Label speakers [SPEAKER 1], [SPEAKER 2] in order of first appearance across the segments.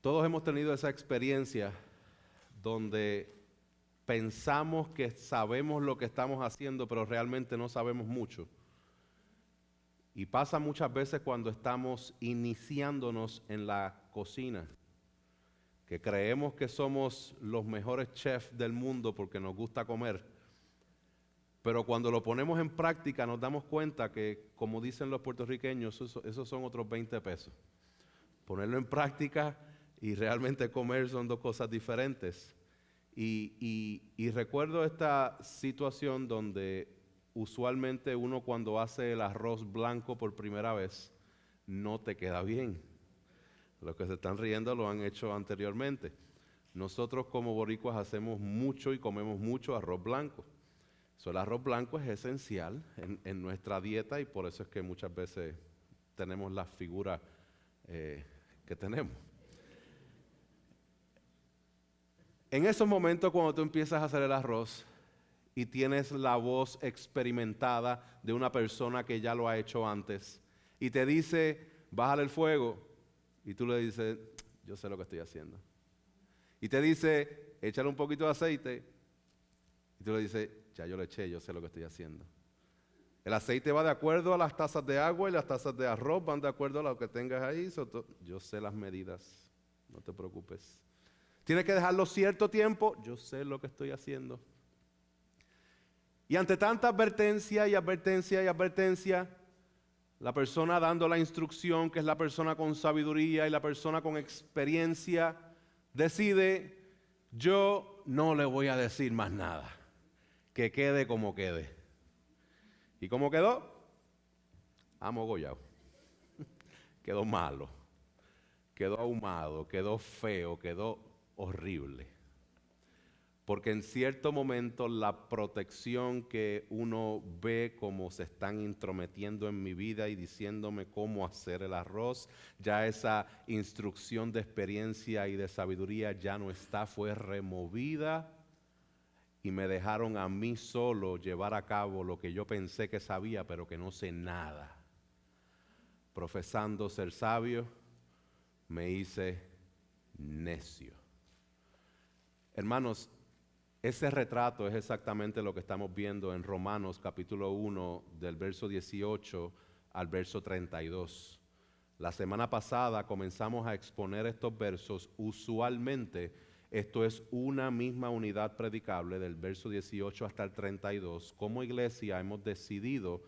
[SPEAKER 1] Todos hemos tenido esa experiencia donde pensamos que sabemos lo que estamos haciendo, pero realmente no sabemos mucho. Y pasa muchas veces cuando estamos iniciándonos en la cocina, que creemos que somos los mejores chefs del mundo porque nos gusta comer, pero cuando lo ponemos en práctica nos damos cuenta que, como dicen los puertorriqueños, esos son otros 20 pesos. Ponerlo en práctica y realmente comer son dos cosas diferentes. Y recuerdo esta situación donde usualmente uno cuando hace el arroz blanco por primera vez no te queda bien. Los que se están riendo lo han hecho anteriormente. Nosotros como boricuas hacemos mucho y comemos mucho arroz blanco. El arroz blanco es esencial en nuestra dieta y por eso es que muchas veces tenemos la figura que tenemos. En esos momentos cuando tú empiezas a hacer el arroz y tienes la voz experimentada de una persona que ya lo ha hecho antes y te dice, bájale el fuego, y tú le dices, yo sé lo que estoy haciendo. Y te dice, échale un poquito de aceite, y tú le dices, ya yo le eché, yo sé lo que estoy haciendo. El aceite va de acuerdo a las tazas de agua y las tazas de arroz van de acuerdo a lo que tengas ahí. Yo sé las medidas, no te preocupes. Tienes que dejarlo cierto tiempo, yo sé lo que estoy haciendo. Y ante tanta advertencia y advertencia y advertencia, la persona dando la instrucción, que es la persona con sabiduría y la persona con experiencia, decide, yo no le voy a decir más nada, que quede como quede. ¿Y cómo quedó? Amogollado. Quedó malo, quedó ahumado, quedó feo, quedó horrible. Porque en cierto momento la protección que uno ve como se están intrometiendo en mi vida y diciéndome cómo hacer el arroz, ya esa instrucción de experiencia y de sabiduría ya no está, fue removida y me dejaron a mí solo llevar a cabo lo que yo pensé que sabía, pero que no sé nada. Profesando ser sabio, me hice necio. Hermanos, ese retrato es exactamente lo que estamos viendo en Romanos capítulo 1 del verso 18 al verso 32. La semana pasada comenzamos a exponer estos versos. Usualmente esto es una misma unidad predicable del verso 18 hasta el 32. Como iglesia hemos decidido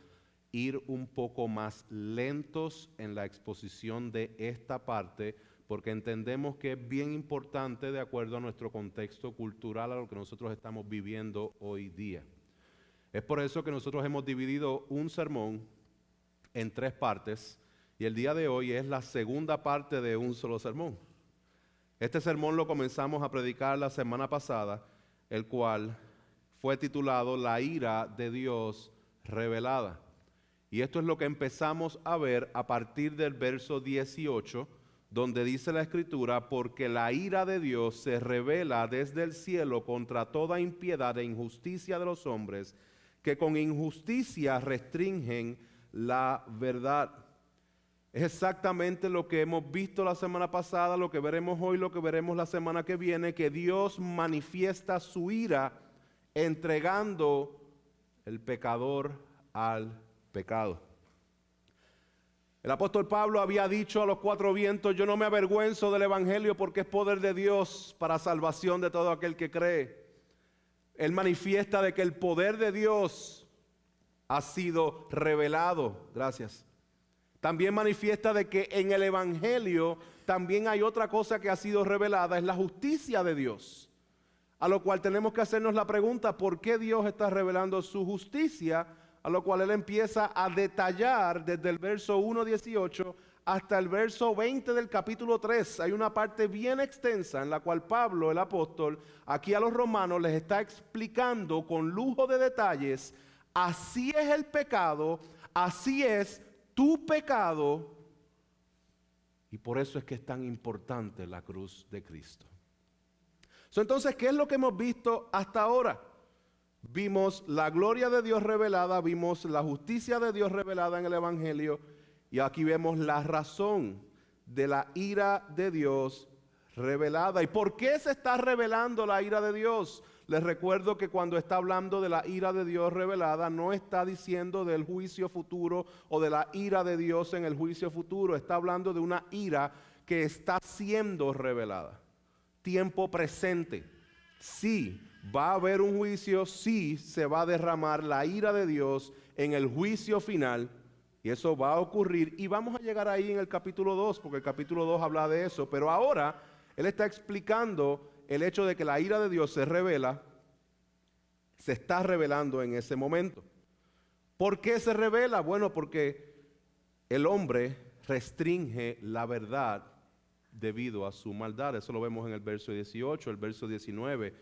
[SPEAKER 1] ir un poco más lentos en la exposición de esta parte porque entendemos que es bien importante de acuerdo a nuestro contexto cultural, a lo que nosotros estamos viviendo hoy día. Es por eso que nosotros hemos dividido un sermón en 3 partes y el día de hoy es la segunda parte de un solo sermón. Este sermón lo comenzamos a predicar la semana pasada, el cual fue titulado La ira de Dios revelada. Y esto es lo que empezamos a ver a partir del verso 18, donde dice la Escritura, porque la ira de Dios se revela desde el cielo contra toda impiedad e injusticia de los hombres, que con injusticia restringen la verdad. Es exactamente lo que hemos visto la semana pasada, lo que veremos hoy, lo que veremos la semana que viene, que Dios manifiesta su ira entregando el pecador al pecado. El apóstol Pablo había dicho a los 4 vientos, yo no me avergüenzo del evangelio porque es poder de Dios para salvación de todo aquel que cree. Él manifiesta de que el poder de Dios ha sido revelado. Gracias. También manifiesta de que en el evangelio también hay otra cosa que ha sido revelada, es la justicia de Dios. A lo cual tenemos que hacernos la pregunta, ¿por qué Dios está revelando su justicia? A lo cual él empieza a detallar desde el verso 1:18 hasta el verso 20 del capítulo 3. Hay una parte bien extensa en la cual Pablo, el apóstol, aquí a los romanos les está explicando con lujo de detalles, así es el pecado, así es tu pecado, y por eso es que es tan importante la cruz de Cristo. Entonces, ¿qué es lo que hemos visto hasta ahora? Vimos la gloria de Dios revelada, vimos la justicia de Dios revelada en el evangelio, y aquí vemos la razón de la ira de Dios revelada. ¿Y por qué se está revelando la ira de Dios? Les recuerdo que cuando está hablando de la ira de Dios revelada, no está diciendo del juicio futuro o de la ira de Dios en el juicio futuro. Está hablando de una ira que está siendo revelada. Tiempo presente. Sí, va a haber un juicio, sí se va a derramar la ira de Dios en el juicio final. Y eso va a ocurrir. Y vamos a llegar ahí en el capítulo 2, porque el capítulo 2 habla de eso. Pero ahora él está explicando el hecho de que la ira de Dios se revela, se está revelando en ese momento. ¿Por qué se revela? Bueno, porque el hombre restringe la verdad debido a su maldad. Eso lo vemos en el verso 18, el verso 19.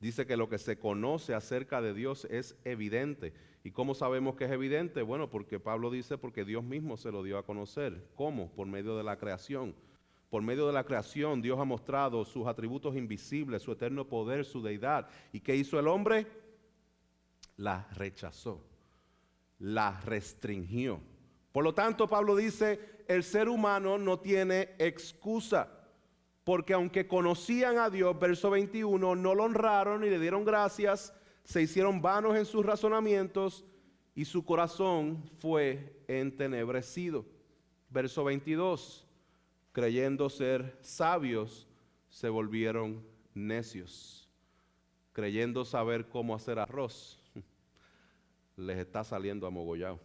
[SPEAKER 1] Dice que lo que se conoce acerca de Dios es evidente. ¿Y cómo sabemos que es evidente? Bueno, porque Pablo dice, porque Dios mismo se lo dio a conocer. ¿Cómo? Por medio de la creación. Por medio de la creación, Dios ha mostrado sus atributos invisibles, su eterno poder, su deidad. ¿Y qué hizo el hombre? La rechazó, la restringió. Por lo tanto, Pablo dice, el ser humano no tiene excusa, porque aunque conocían a Dios, verso 21, no lo honraron ni le dieron gracias, se hicieron vanos en sus razonamientos y su corazón fue entenebrecido. Verso 22. Creyendo ser sabios, se volvieron necios. Creyendo saber cómo hacer arroz, les está saliendo amogollado.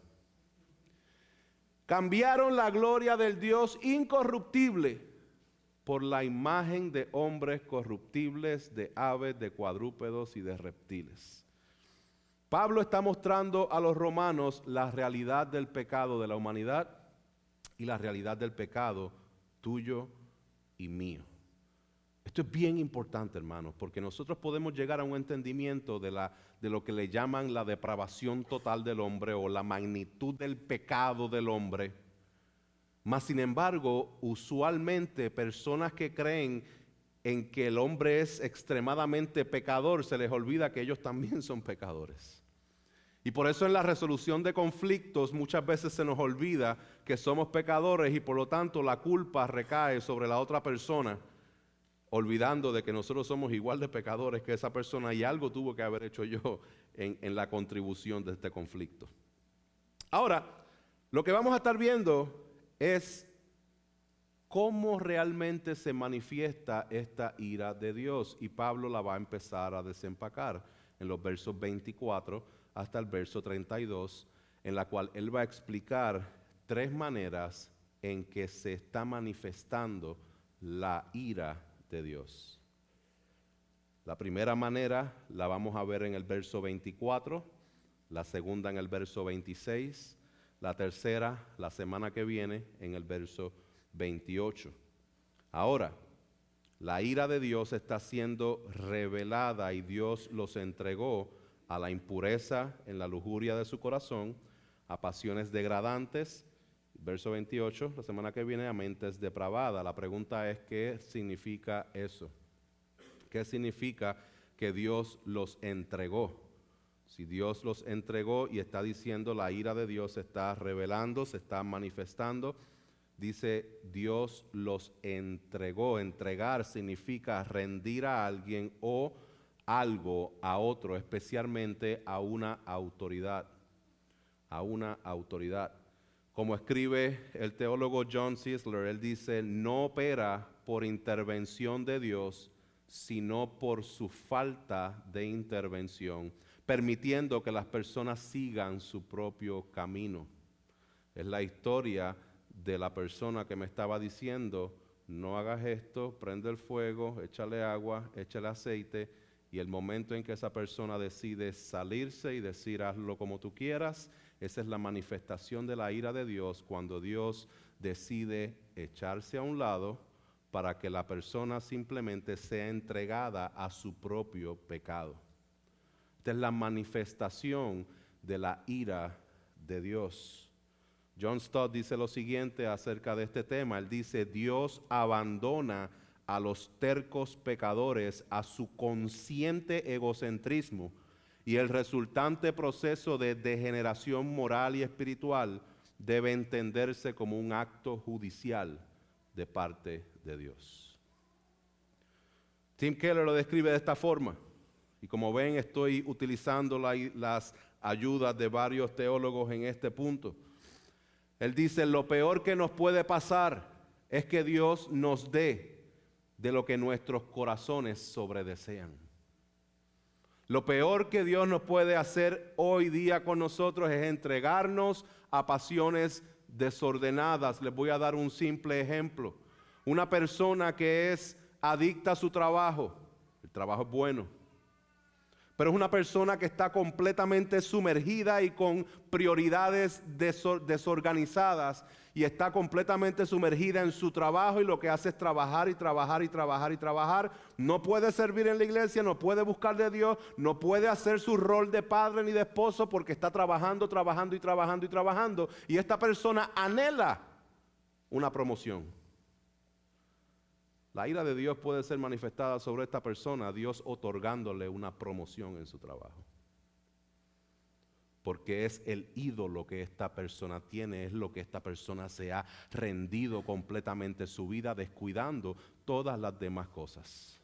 [SPEAKER 1] Cambiaron la gloria del Dios incorruptible por la imagen de hombres corruptibles, de aves, de cuadrúpedos y de reptiles. Pablo está mostrando a los romanos la realidad del pecado de la humanidad y la realidad del pecado tuyo y mío. Esto es bien importante, hermanos, porque nosotros podemos llegar a un entendimiento de lo que le llaman la depravación total del hombre o la magnitud del pecado del hombre. Mas, sin embargo, usualmente personas que creen en que el hombre es extremadamente pecador, se les olvida que ellos también son pecadores. Y por eso en la resolución de conflictos muchas veces se nos olvida que somos pecadores y por lo tanto la culpa recae sobre la otra persona, olvidando de que nosotros somos igual de pecadores que esa persona y algo tuvo que haber hecho yo en la contribución de este conflicto. Ahora, lo que vamos a estar viendo es cómo realmente se manifiesta esta ira de Dios y Pablo la va a empezar a desempacar en los versos 24 hasta el verso 32, en la cual él va a explicar tres maneras en que se está manifestando la ira de Dios. La primera manera la vamos a ver en el verso 24, la segunda en el verso 26, la tercera la semana que viene en el verso 28. Ahora, la ira de Dios está siendo revelada y Dios los entregó a la impureza en la lujuria de su corazón, a pasiones degradantes, verso 28, la semana que viene, a mentes depravadas. La pregunta es, ¿qué significa eso? ¿Qué significa que Dios los entregó? Si Dios los entregó y está diciendo la ira de Dios se está revelando, se está manifestando, dice Dios los entregó. Entregar significa rendir a alguien o algo a otro, especialmente a una autoridad. A una autoridad. Como escribe el teólogo John Sisler, él dice, no opera por intervención de Dios, sino por su falta de intervención, permitiendo que las personas sigan su propio camino. Es la historia de la persona que me estaba diciendo, no hagas esto, prende el fuego, échale agua, échale aceite, y el momento en que esa persona decide salirse y decir hazlo como tú quieras, esa es la manifestación de la ira de Dios cuando Dios decide echarse a un lado para que la persona simplemente sea entregada a su propio pecado. Esta es la manifestación de la ira de Dios. John Stott dice lo siguiente acerca de este tema. Él dice, Dios abandona a los tercos pecadores a su consciente egocentrismo y el resultante proceso de degeneración moral y espiritual debe entenderse como un acto judicial de parte de Dios. Tim Keller lo describe de esta forma. Y como ven, estoy utilizando las ayudas de varios teólogos en este punto. Él dice, lo peor que nos puede pasar es que Dios nos dé de lo que nuestros corazones sobredesean. Lo peor que Dios nos puede hacer hoy día con nosotros es entregarnos a pasiones desordenadas. Les voy a dar un simple ejemplo. Una persona que es adicta a su trabajo, el trabajo es bueno, pero es una persona que está completamente sumergida y con prioridades desorganizadas y está completamente sumergida en su trabajo y lo que hace es trabajar y trabajar y trabajar y trabajar. No puede servir en la iglesia, no puede buscar de Dios, no puede hacer su rol de padre ni de esposo porque está trabajando, trabajando y trabajando y trabajando. Y esta persona anhela una promoción. La ira de Dios puede ser manifestada sobre esta persona, Dios otorgándole una promoción en su trabajo. Porque es el ídolo que esta persona tiene, es lo que esta persona se ha rendido completamente su vida, descuidando todas las demás cosas.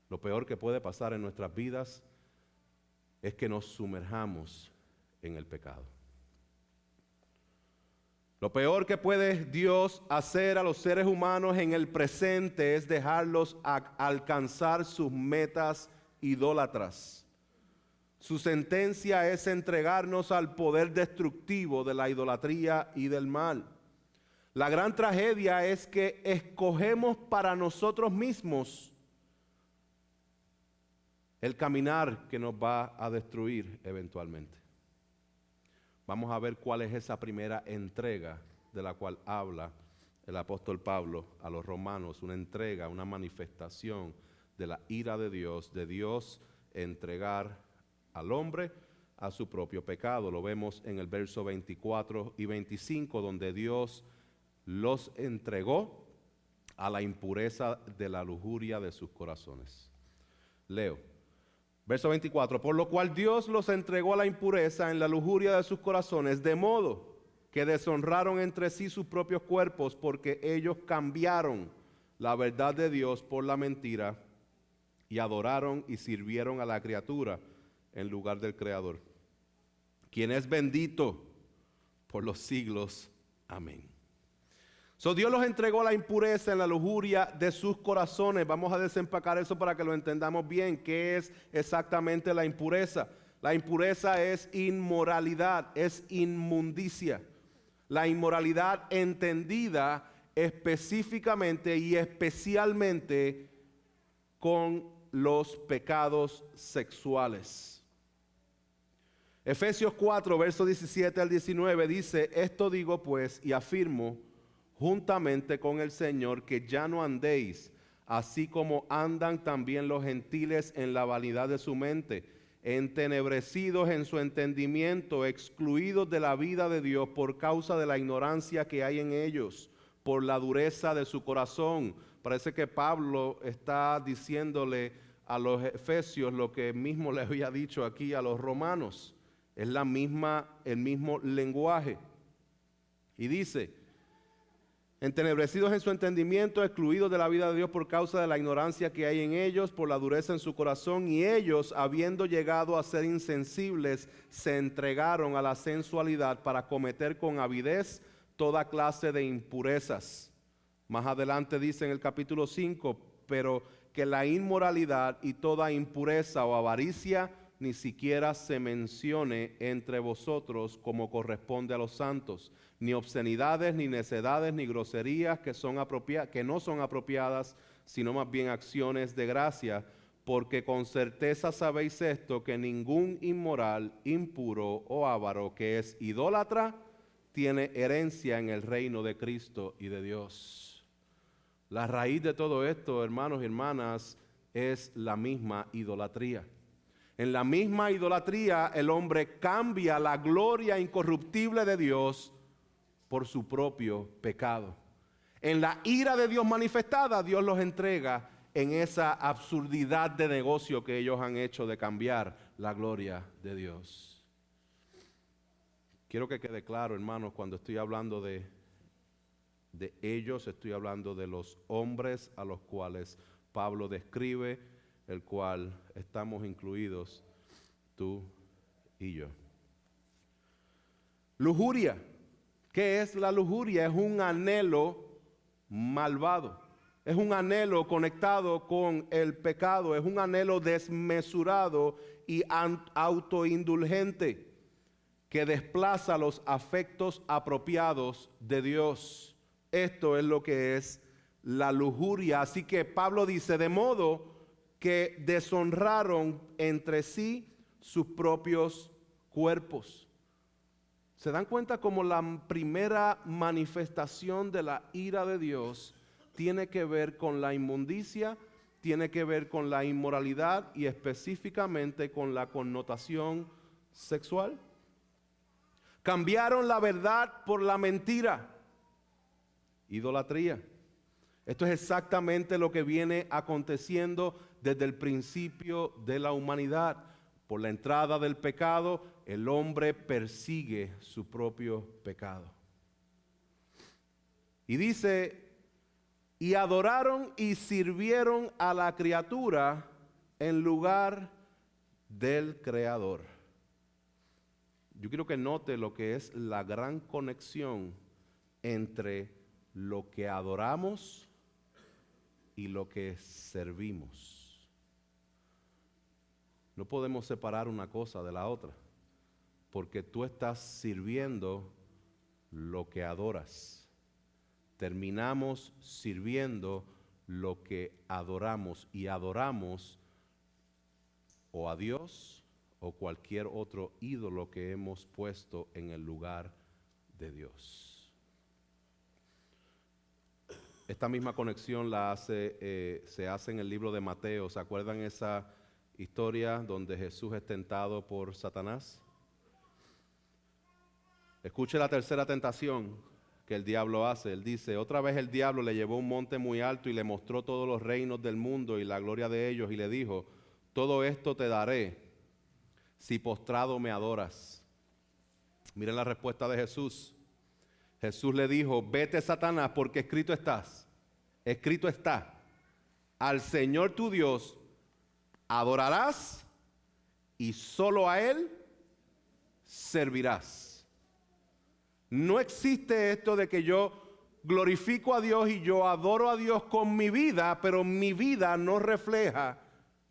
[SPEAKER 1] Lo peor que puede pasar en nuestras vidas es que nos sumerjamos en el pecado. Lo peor que puede Dios hacer a los seres humanos en el presente es dejarlos alcanzar sus metas idólatras. Su sentencia es entregarnos al poder destructivo de la idolatría y del mal. La gran tragedia es que escogemos para nosotros mismos el caminar que nos va a destruir eventualmente. Vamos a ver cuál es esa primera entrega de la cual habla el apóstol Pablo a los romanos, una entrega, una manifestación de la ira de Dios entregar al hombre a su propio pecado. Lo vemos en el verso 24 y 25, donde Dios los entregó a la impureza de la lujuria de sus corazones. Leo. Verso 24, por lo cual Dios los entregó a la impureza en la lujuria de sus corazones, de modo que deshonraron entre sí sus propios cuerpos, porque ellos cambiaron la verdad de Dios por la mentira y adoraron y sirvieron a la criatura en lugar del Creador, quien es bendito por los siglos. Amén. Dios los entregó a la impureza en la lujuria de sus corazones. Vamos a desempacar eso para que lo entendamos bien. ¿Qué es exactamente la impureza? La impureza es inmoralidad, es inmundicia. La inmoralidad entendida específicamente y especialmente con los pecados sexuales. Efesios 4, versos 17 al 19 dice, esto digo pues y afirmo juntamente con el Señor, que ya no andéis así como andan también los gentiles en la vanidad de su mente, entenebrecidos en su entendimiento, excluidos de la vida de Dios por causa de la ignorancia que hay en ellos, por la dureza de su corazón. Parece que Pablo está diciéndole a los efesios lo que mismo le había dicho aquí a los romanos. Es el mismo lenguaje. Y dice, entenebrecidos en su entendimiento, excluidos de la vida de Dios por causa de la ignorancia que hay en ellos, por la dureza en su corazón, y ellos, habiendo llegado a ser insensibles, se entregaron a la sensualidad para cometer con avidez toda clase de impurezas. Más adelante dice en el capítulo 5, pero que la inmoralidad y toda impureza o avaricia ni siquiera se mencione entre vosotros como corresponde a los santos, ni obscenidades, ni necedades, ni groserías que no son apropiadas, sino más bien acciones de gracia, porque con certeza sabéis esto, que ningún inmoral, impuro o avaro que es idólatra, tiene herencia en el reino de Cristo y de Dios. La raíz de todo esto, hermanos y hermanas, es la misma idolatría. En la misma idolatría el hombre cambia la gloria incorruptible de Dios por su propio pecado. En la ira de Dios manifestada, Dios los entrega en esa absurdidad de negocio que ellos han hecho de cambiar la gloria de Dios. Quiero que quede claro, hermanos, cuando estoy hablando de ellos, estoy hablando de los hombres a los cuales Pablo describe, el cual estamos incluidos tú y yo. Lujuria. ¿Qué es la lujuria? Es un anhelo malvado. Es un anhelo conectado con el pecado. Es un anhelo desmesurado y autoindulgente que desplaza los afectos apropiados de Dios. Esto es lo que es la lujuria. Así que Pablo dice, de modo que deshonraron entre sí sus propios cuerpos. ¿Se dan cuenta cómo la primera manifestación de la ira de Dios tiene que ver con la inmundicia, tiene que ver con la inmoralidad y específicamente con la connotación sexual? Cambiaron la verdad por la mentira. Idolatría. Esto es exactamente lo que viene aconteciendo desde el principio de la humanidad. Por la entrada del pecado, el hombre persigue su propio pecado. Y dice, y adoraron y sirvieron a la criatura en lugar del Creador. Yo quiero que note lo que es la gran conexión entre lo que adoramos y lo que servimos. No podemos separar una cosa de la otra, porque tú estás sirviendo lo que adoras. Terminamos sirviendo lo que adoramos, y adoramos o a Dios o cualquier otro ídolo que hemos puesto en el lugar de Dios. Esta misma conexión se hace en el libro de Mateo. ¿Se acuerdan esa historia donde Jesús es tentado por Satanás? Escuche la tercera tentación que el diablo hace. Él dice, otra vez el diablo le llevó a un monte muy alto y le mostró todos los reinos del mundo y la gloria de ellos, y le dijo, todo esto te daré si postrado me adoras. Miren la respuesta de Jesús. Jesús le dijo, vete, Satanás, porque escrito está, al Señor tu Dios adorarás y solo a Él servirás. No existe esto de que yo glorifico a Dios y yo adoro a Dios con mi vida, pero mi vida no refleja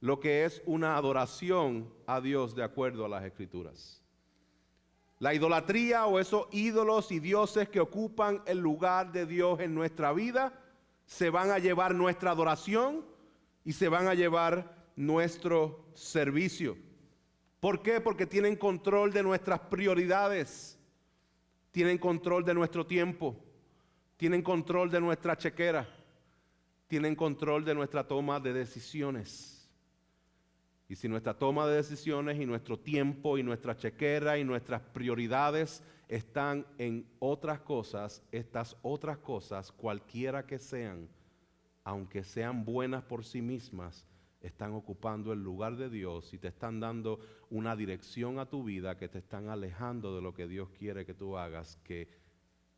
[SPEAKER 1] lo que es una adoración a Dios de acuerdo a las Escrituras. La idolatría o esos ídolos y dioses que ocupan el lugar de Dios en nuestra vida se van a llevar nuestra adoración y se van a llevar nuestro servicio. ¿Por qué? Porque tienen control de nuestras prioridades, tienen control de nuestro tiempo, tienen control de nuestra chequera, tienen control de nuestra toma de decisiones. Y si nuestra toma de decisiones y nuestro tiempo y nuestra chequera y nuestras prioridades están en otras cosas, estas otras cosas, cualquiera que sean, aunque sean buenas por sí mismas, están ocupando el lugar de Dios y te están dando una dirección a tu vida que te están alejando de lo que Dios quiere que tú hagas, que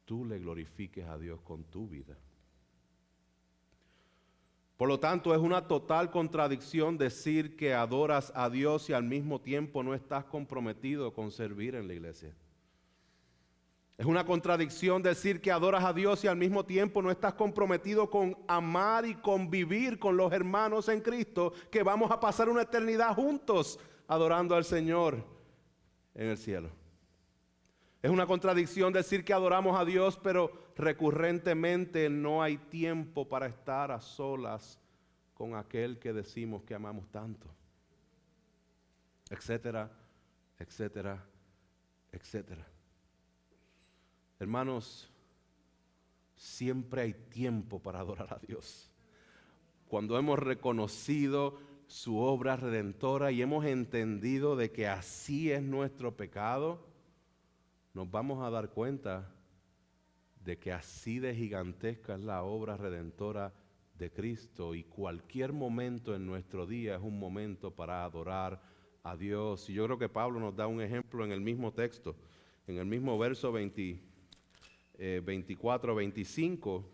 [SPEAKER 1] tú le glorifiques a Dios con tu vida. Por lo tanto, es una total contradicción decir que adoras a Dios y al mismo tiempo no estás comprometido con servir en la iglesia. Es una contradicción decir que adoras a Dios y al mismo tiempo no estás comprometido con amar y convivir con los hermanos en Cristo, que vamos a pasar una eternidad juntos adorando al Señor en el cielo. Es una contradicción decir que adoramos a Dios, pero recurrentemente no hay tiempo para estar a solas con aquel que decimos que amamos tanto, etcétera, etcétera, etcétera. Hermanos, siempre hay tiempo para adorar a Dios. Cuando hemos reconocido su obra redentora y hemos entendido de que así es nuestro pecado, nos vamos a dar cuenta de que así de gigantesca es la obra redentora de Cristo, y cualquier momento en nuestro día es un momento para adorar a Dios. Y yo creo que Pablo nos da un ejemplo en el mismo texto, en el mismo verso 24, 25.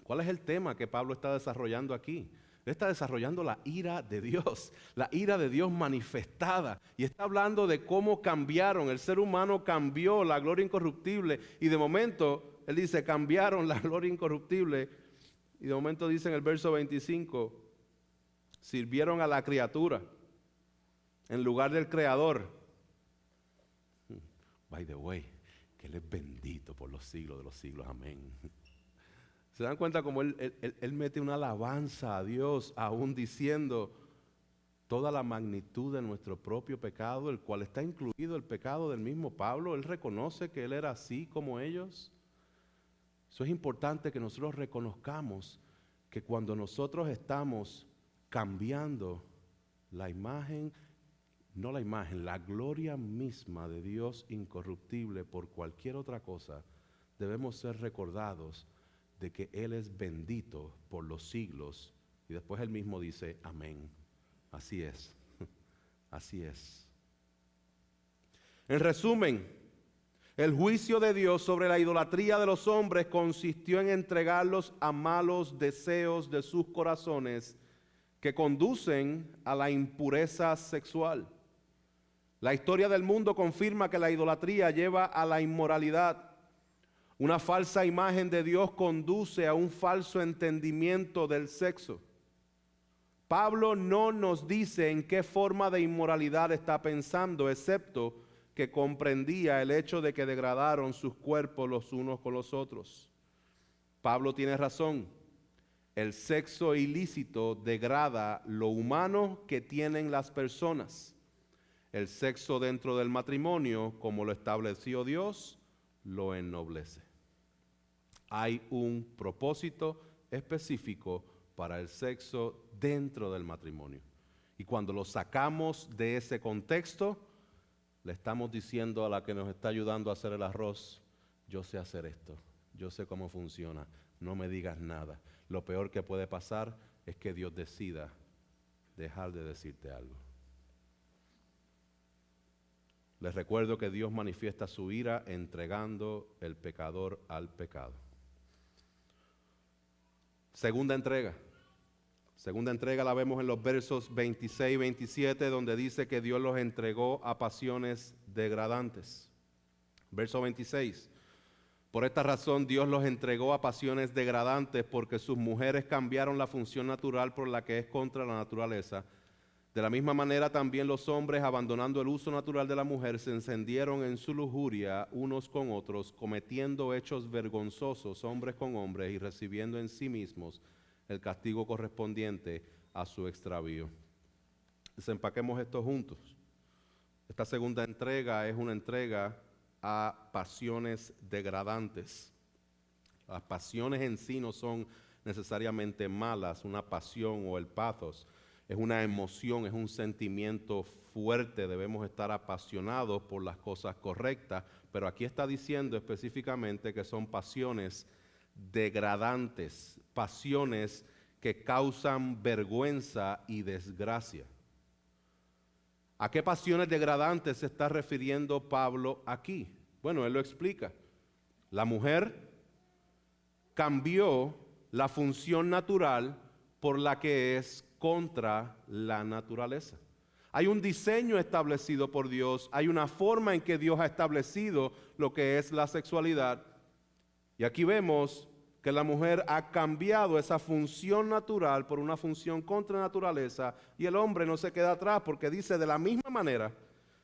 [SPEAKER 1] ¿Cuál es el tema que Pablo está desarrollando aquí? Él está desarrollando la ira de Dios manifestada. Y está hablando de cómo cambiaron. El ser humano cambió la gloria incorruptible. Y de momento, él dice, cambiaron la gloria incorruptible. Y de momento dice en el verso 25, sirvieron a la criatura en lugar del Creador. By the way, que Él es bendito por los siglos de los siglos. Amén. ¿Se dan cuenta cómo él mete una alabanza a Dios, aún diciendo toda la magnitud de nuestro propio pecado, el cual está incluido el pecado del mismo Pablo? Él reconoce que él era así como ellos. Eso es importante que nosotros reconozcamos que cuando nosotros estamos cambiando la imagen, no la imagen, la gloria misma de Dios incorruptible por cualquier otra cosa, debemos ser recordados de que Él es bendito por los siglos. Y después Él mismo dice, amén. Así es, así es. En resumen, el juicio de Dios sobre la idolatría de los hombres consistió en entregarlos a malos deseos de sus corazones que conducen a la impureza sexual. La historia del mundo confirma que la idolatría lleva a la inmoralidad. Una falsa imagen de Dios conduce a un falso entendimiento del sexo. Pablo no nos dice en qué forma de inmoralidad está pensando, excepto que comprendía el hecho de que degradaron sus cuerpos los unos con los otros. Pablo tiene razón. El sexo ilícito degrada lo humano que tienen las personas. El sexo dentro del matrimonio, como lo estableció Dios, lo ennoblece. Hay un propósito específico para el sexo dentro del matrimonio. Y cuando lo sacamos de ese contexto, le estamos diciendo a la que nos está ayudando a hacer el arroz, yo sé hacer esto, yo sé cómo funciona, no me digas nada. Lo peor que puede pasar es que Dios decida dejar de decirte algo. Les recuerdo que Dios manifiesta su ira entregando el pecador al pecado. Segunda entrega la vemos en los versos 26 y 27, donde dice que Dios los entregó a pasiones degradantes. Verso 26, por esta razón Dios los entregó a pasiones degradantes porque sus mujeres cambiaron la función natural por la que es contra la naturaleza. De la misma manera también los hombres, abandonando el uso natural de la mujer, se encendieron en su lujuria unos con otros, cometiendo hechos vergonzosos hombres con hombres y recibiendo en sí mismos el castigo correspondiente a su extravío. Desempaquemos esto juntos. Esta segunda entrega es una entrega a pasiones degradantes. Las pasiones en sí no son necesariamente malas, una pasión o el pathos. Es una emoción, es un sentimiento fuerte, debemos estar apasionados por las cosas correctas, pero aquí está diciendo específicamente que son pasiones degradantes, pasiones que causan vergüenza y desgracia. ¿A qué pasiones degradantes se está refiriendo Pablo aquí? Bueno, él lo explica. La mujer cambió la función natural por la que es contra la naturaleza. Hay un diseño establecido por Dios, hay una forma en que Dios ha establecido lo que es la sexualidad. Y aquí vemos que la mujer ha cambiado esa función natural por una función contra la naturaleza, y el hombre no se queda atrás porque dice de la misma manera,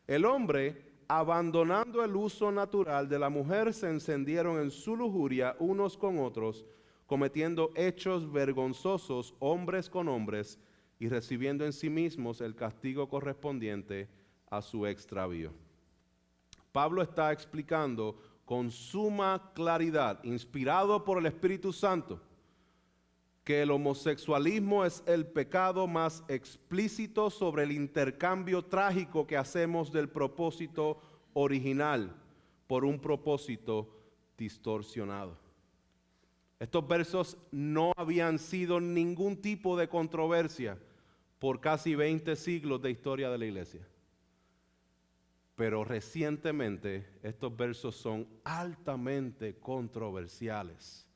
[SPEAKER 1] el hombre, abandonando el uso natural de la mujer, se encendieron en su lujuria unos con otros, cometiendo hechos vergonzosos hombres con hombres y recibiendo en sí mismos el castigo correspondiente a su extravío. Pablo está explicando con suma claridad, inspirado por el Espíritu Santo, que el homosexualismo es el pecado más explícito sobre el intercambio trágico que hacemos del propósito original por un propósito distorsionado. Estos versos no habían sido ningún tipo de controversia por casi 20 siglos de historia de la iglesia. Pero recientemente estos versos son altamente controversiales.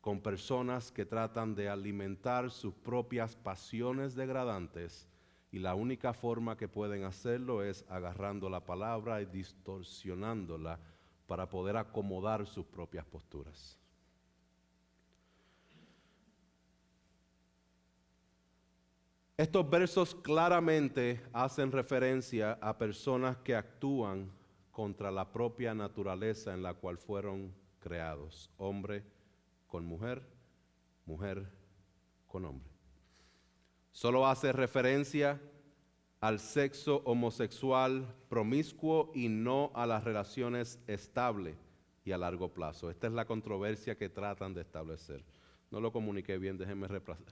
[SPEAKER 1] con personas que tratan de alimentar sus propias pasiones degradantes, y la única forma que pueden hacerlo es agarrando la palabra y distorsionándola para poder acomodar sus propias posturas. Estos versos claramente hacen referencia a personas que actúan contra la propia naturaleza en la cual fueron creados, hombre con mujer, mujer con hombre. Solo hace referencia al sexo homosexual promiscuo y no a las relaciones estables y a largo plazo. Esta es la controversia que tratan de establecer. No lo comuniqué bien, déjenme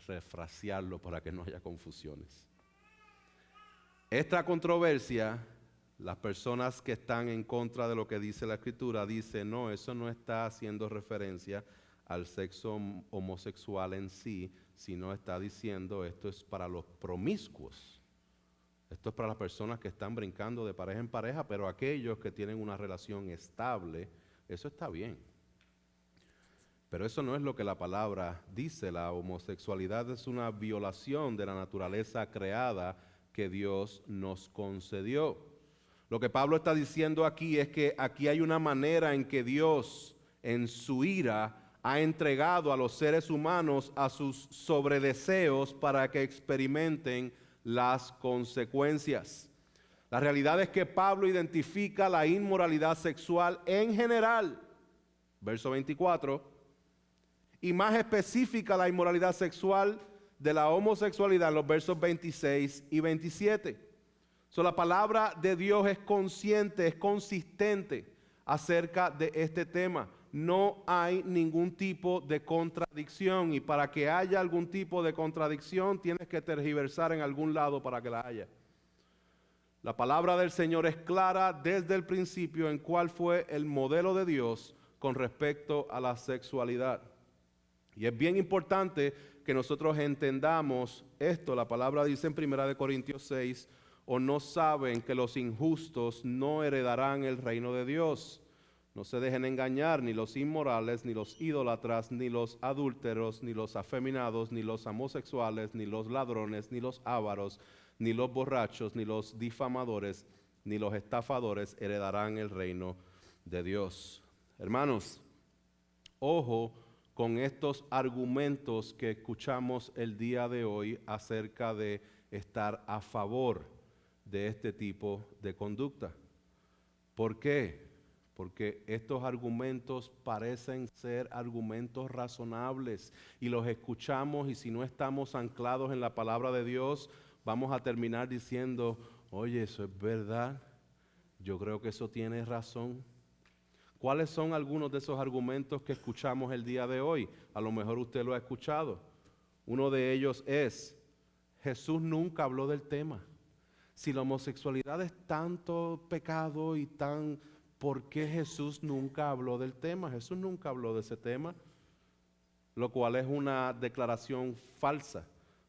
[SPEAKER 1] refrasearlo para que no haya confusiones. Esta controversia, las personas que están en contra de lo que dice la Escritura, dicen, no, eso no está haciendo referencia al sexo homosexual en sí, sino está diciendo esto es para los promiscuos. Esto es para las personas que están brincando de pareja en pareja, pero aquellos que tienen una relación estable, eso está bien. Pero eso no es lo que la palabra dice. La homosexualidad es una violación de la naturaleza creada que Dios nos concedió. Lo que Pablo está diciendo aquí es que aquí hay una manera en que Dios, en su ira, ha entregado a los seres humanos a sus sobredeseos para que experimenten las consecuencias. La realidad es que Pablo identifica la inmoralidad sexual en general, verso 24, y más específica la inmoralidad sexual de la homosexualidad en los versos 26 y 27. La palabra de Dios es consciente, es consistente acerca de este tema. No hay ningún tipo de contradicción, y para que haya algún tipo de contradicción tienes que tergiversar en algún lado para que la haya. La palabra del Señor es clara desde el principio en cuál fue el modelo de Dios con respecto a la sexualidad. Y es bien importante que nosotros entendamos esto. La palabra dice en 1 Corintios 6, ¿o no saben que los injustos no heredarán el reino de Dios? No se dejen engañar, ni los inmorales, ni los idólatras, ni los adúlteros, ni los afeminados, ni los homosexuales, ni los ladrones, ni los ávaros, ni los borrachos, ni los difamadores, ni los estafadores heredarán el reino de Dios. Hermanos, ojo con estos argumentos que escuchamos el día de hoy acerca de estar a favor de este tipo de conducta. ¿Por qué? Porque estos argumentos parecen ser argumentos razonables y los escuchamos, y si no estamos anclados en la palabra de Dios, vamos a terminar diciendo, oye, eso es verdad, yo creo que eso tiene razón. ¿Cuáles son algunos de esos argumentos que escuchamos el día de hoy? A lo mejor usted lo ha escuchado. Uno de ellos es, Jesús nunca habló del tema. Si la homosexualidad es tanto pecado y tan, ¿por qué Jesús nunca habló del tema? Jesús nunca habló de ese tema, lo cual es una declaración falsa,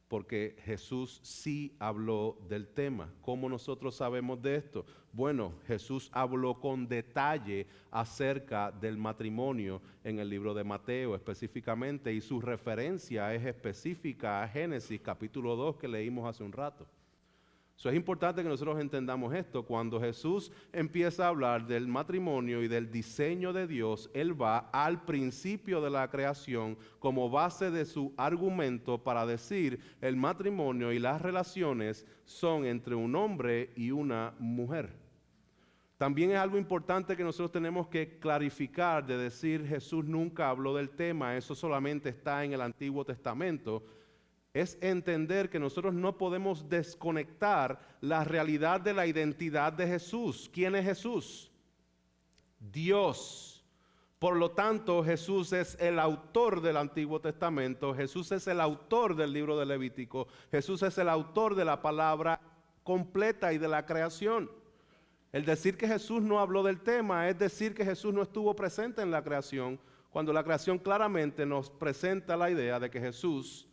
[SPEAKER 1] porque Jesús sí habló del tema. ¿Cómo nosotros sabemos de esto? Bueno, Jesús habló con detalle acerca del matrimonio en el libro de Mateo específicamente, y su referencia es específica a Génesis capítulo 2 que leímos hace un rato. Es importante que nosotros entendamos esto. Cuando Jesús empieza a hablar del matrimonio y del diseño de Dios, Él va al principio de la creación como base de su argumento para decir el matrimonio y las relaciones son entre un hombre y una mujer. También es algo importante que nosotros tenemos que clarificar de decir Jesús nunca habló del tema, eso solamente está en el Antiguo Testamento. Es entender que nosotros no podemos desconectar la realidad de la identidad de Jesús. ¿Quién es Jesús? Dios. Por lo tanto, Jesús es el autor del Antiguo Testamento, Jesús es el autor del libro de Levítico, Jesús es el autor de la palabra completa y de la creación. El decir que Jesús no habló del tema es decir que Jesús no estuvo presente en la creación, cuando la creación claramente nos presenta la idea de que Jesús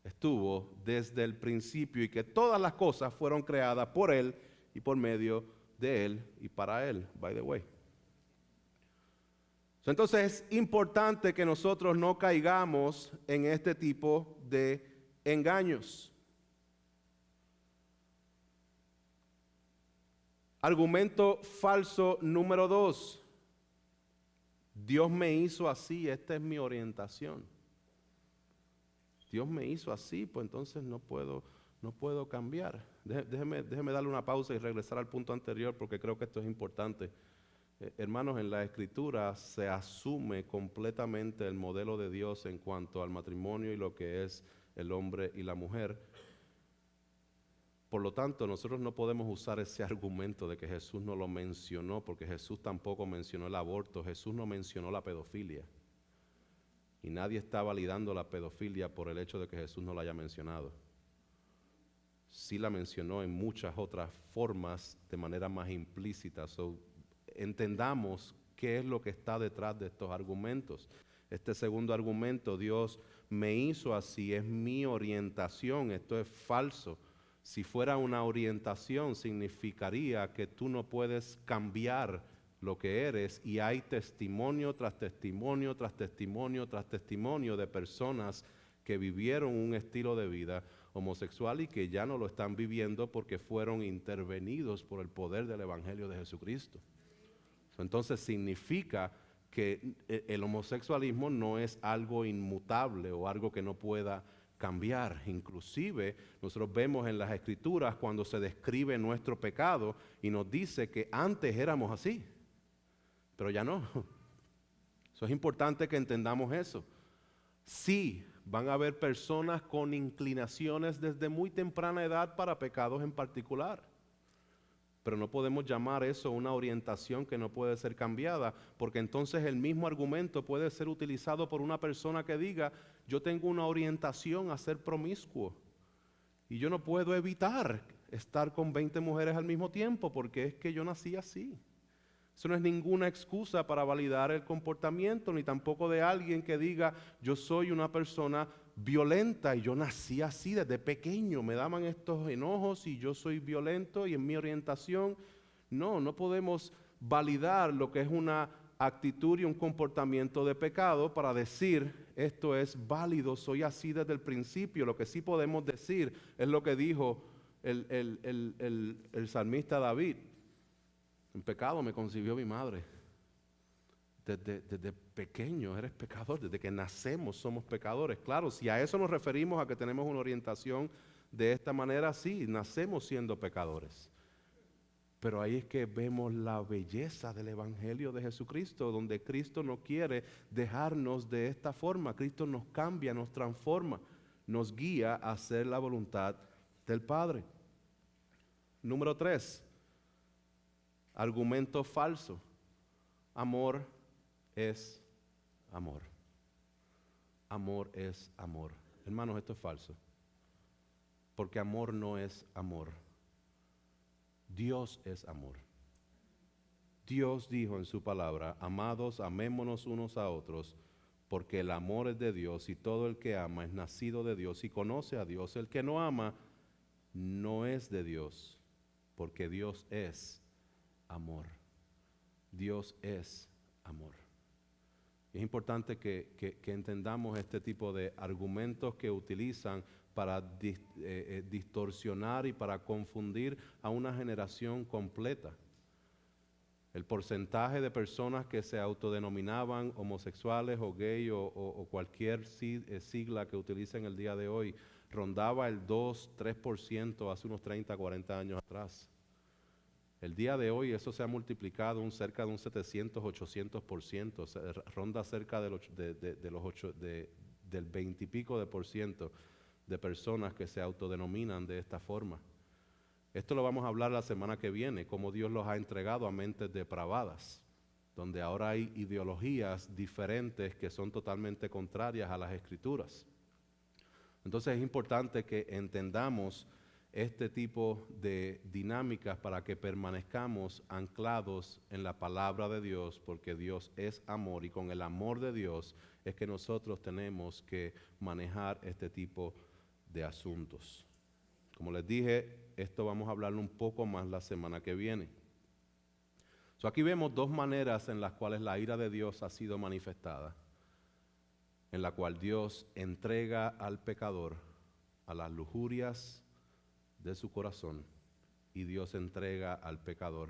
[SPEAKER 1] estuvo desde el principio y que todas las cosas fueron creadas por Él y por medio de Él y para Él, by the way. Entonces es importante que nosotros no caigamos en este tipo de engaños. Argumento falso número 2. Dios me hizo así, esta es mi orientación. Dios me hizo así, pues entonces no puedo cambiar. Déjeme darle una pausa y regresar al punto anterior porque creo que esto es importante. Hermanos, en la Escritura se asume completamente el modelo de Dios en cuanto al matrimonio y lo que es el hombre y la mujer. Por lo tanto, nosotros no podemos usar ese argumento de que Jesús no lo mencionó, porque Jesús tampoco mencionó el aborto, Jesús no mencionó la pedofilia. Y nadie está validando la pedofilia por el hecho de que Jesús no la haya mencionado. Sí la mencionó en muchas otras formas de manera más implícita. Entendamos qué es lo que está detrás de estos argumentos. Este segundo argumento, Dios me hizo así, es mi orientación, esto es falso. Si fuera una orientación, significaría que tú no puedes cambiar lo que eres, y hay testimonio tras testimonio, tras testimonio, tras testimonio de personas que vivieron un estilo de vida homosexual y que ya no lo están viviendo porque fueron intervenidos por el poder del Evangelio de Jesucristo. Entonces significa que el homosexualismo no es algo inmutable o algo que no pueda cambiar. Inclusive nosotros vemos en las Escrituras cuando se describe nuestro pecado y nos dice que antes éramos así, pero ya no. Eso es importante que entendamos eso. Sí, van a haber personas con inclinaciones desde muy temprana edad para pecados en particular. Pero no podemos llamar eso una orientación que no puede ser cambiada, porque entonces el mismo argumento puede ser utilizado por una persona que diga, yo tengo una orientación a ser promiscuo y yo no puedo evitar estar con 20 mujeres al mismo tiempo porque es que yo nací así. Eso no es ninguna excusa para validar el comportamiento, ni tampoco de alguien que diga, yo soy una persona violenta y yo nací así desde pequeño, me daban estos enojos y yo soy violento y en mi orientación. No podemos validar lo que es una actitud y un comportamiento de pecado para decir, esto es válido, soy así desde el principio. Lo que sí podemos decir es lo que dijo el salmista David. En pecado me concibió mi madre. Desde pequeño eres pecador, desde que nacemos somos pecadores. Claro, si a eso nos referimos a que tenemos una orientación de esta manera, sí, nacemos siendo pecadores. Pero ahí es que vemos la belleza del Evangelio de Jesucristo, donde Cristo no quiere dejarnos de esta forma. Cristo nos cambia, nos transforma, nos guía a hacer la voluntad del Padre. Número 3. Argumento falso. Amor es amor. Amor es amor. Hermanos, esto es falso. Porque amor no es amor. Dios es amor. Dios dijo en su palabra, amados, amémonos unos a otros, porque el amor es de Dios y todo el que ama es nacido de Dios y conoce a Dios. El que no ama no es de Dios, porque Dios es amor. Dios es amor. Es importante que entendamos este tipo de argumentos que utilizan para distorsionar y para confundir a una generación completa. El porcentaje de personas que se autodenominaban homosexuales o gay o cualquier sigla que utilicen el día de hoy rondaba el 2-3% hace unos 30, 40 años atrás. El día de hoy eso se ha multiplicado cerca de un 700-800%, ronda cerca del 20 y pico de por ciento de personas que se autodenominan de esta forma. Esto lo vamos a hablar la semana que viene, cómo Dios los ha entregado a mentes depravadas, donde ahora hay ideologías diferentes que son totalmente contrarias a las Escrituras. Entonces es importante que entendamos este tipo de dinámicas para que permanezcamos anclados en la palabra de Dios, porque Dios es amor y con el amor de Dios es que nosotros tenemos que manejar este tipo de asuntos. Como les dije, esto vamos a hablarlo un poco más la semana que viene. Aquí vemos dos maneras en las cuales la ira de Dios ha sido manifestada, en la cual Dios entrega al pecador a las lujurias de su corazón y Dios entrega al pecador